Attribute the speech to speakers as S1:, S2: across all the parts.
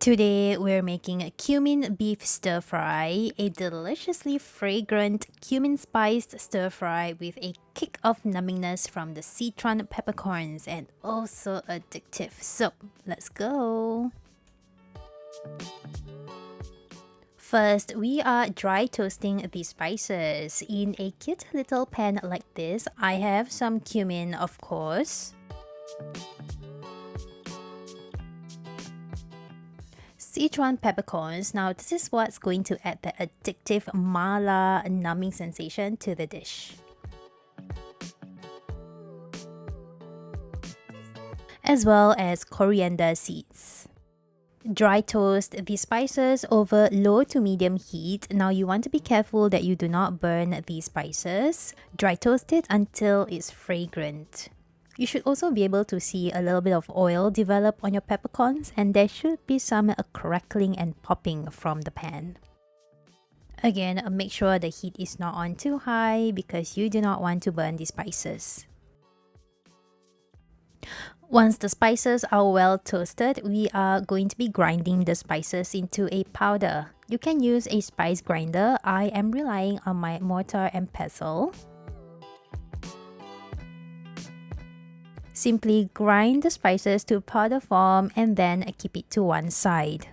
S1: Today we're making a cumin beef stir fry, a deliciously fragrant cumin-spiced stir fry with a kick of numbingness from the Sichuan peppercorns and also addictive. So let's go! First, we are dry toasting the spices. In a cute little pan like this, I have some cumin, of course. Sichuan peppercorns. Now this is what's going to add the addictive mala numbing sensation to the dish. As well as coriander seeds. Dry toast the spices over low to medium heat. Now you want to be careful that you do not burn the spices. Dry toast it until it's fragrant. You should also be able to see a little bit of oil develop on your peppercorns, and there should be some crackling and popping from the pan. Again, make sure the heat is not on too high because you do not want to burn the spices. Once the spices are well toasted, we are going to be grinding the spices into a powder. You can use a spice grinder. I am relying on my mortar and pestle. Simply grind the spices to powder form and then keep it to one side.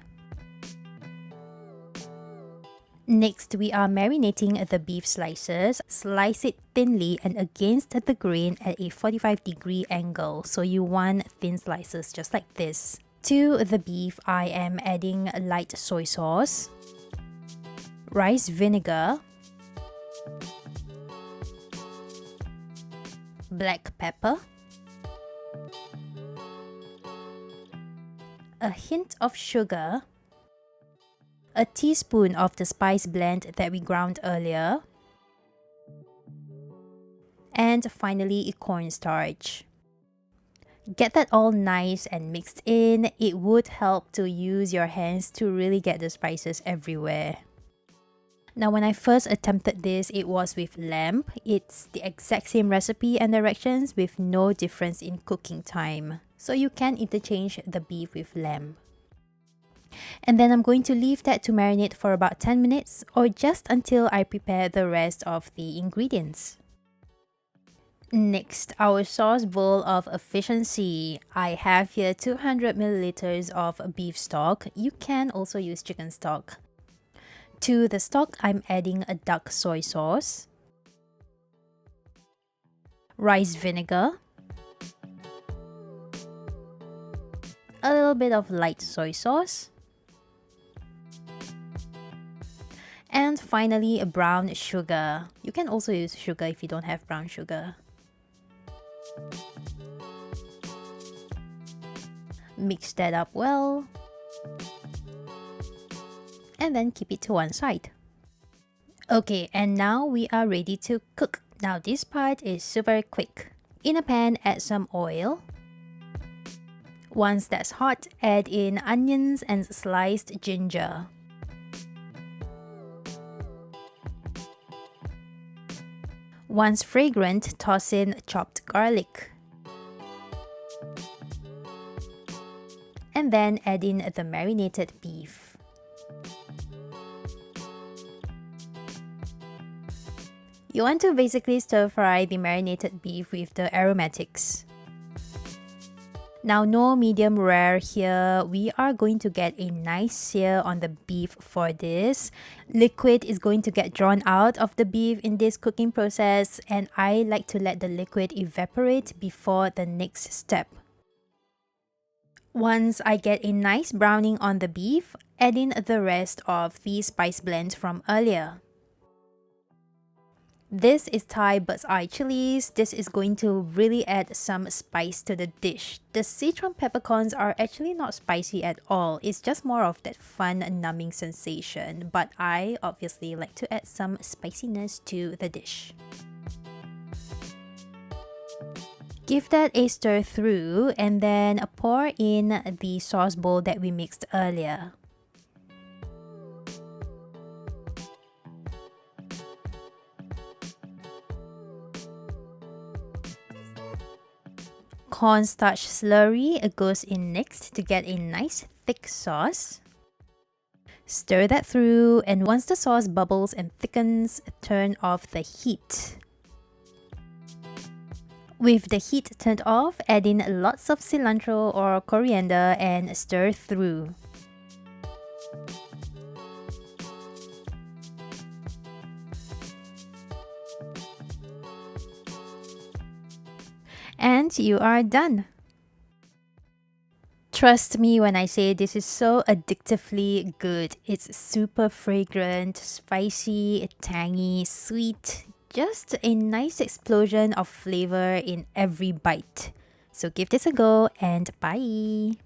S1: Next, we are marinating the beef slices. Slice it thinly and against the grain at a 45-degree angle. So you want thin slices just like this. To the beef, I am adding light soy sauce, rice vinegar, black pepper, a hint of sugar, a teaspoon of the spice blend that we ground earlier, and finally cornstarch. Get that all nice and mixed in. It would help to use your hands to really get the spices everywhere. Now when I first attempted this, it was with lamb. It's the exact same recipe and directions with no difference in cooking time. So you can interchange the beef with lamb. And then I'm going to leave that to marinate for about 10 minutes or just until I prepare the rest of the ingredients. Next, our sauce bowl of efficiency. I have here 200 milliliters of beef stock. You can also use chicken stock. To the stock, I'm adding a dark soy sauce, rice vinegar, a little bit of light soy sauce, and finally a brown sugar. You can also use sugar if you don't have brown sugar. Mix that up well, and then keep it to one side. Okay, and now we are ready to cook. Now this part is super quick. In a pan, add some oil. Once that's hot, add in onions and sliced ginger. Once fragrant, toss in chopped garlic. And then add in the marinated beef. You want to basically stir fry the marinated beef with the aromatics. Now, no medium rare here. We are going to get a nice sear on the beef for this. Liquid is going to get drawn out of the beef in this cooking process, and I like to let the liquid evaporate before the next step. Once I get a nice browning on the beef, add in the rest of the spice blend from earlier. This is Thai bird's eye chilies. This is going to really add some spice to the dish. The Sichuan peppercorns are actually not spicy at all. It's just more of that fun numbing sensation. But I obviously like to add some spiciness to the dish. Give that a stir through and then pour in the sauce bowl that we mixed earlier. Cornstarch slurry goes in next to get a nice thick sauce. Stir that through, and once the sauce bubbles and thickens, turn off the heat. With the heat turned off, add in lots of cilantro or coriander and stir through. And you are done. Trust me when I say this is so addictively good. It's super fragrant, spicy, tangy, sweet. Just a nice explosion of flavor in every bite. So give this a go and bye!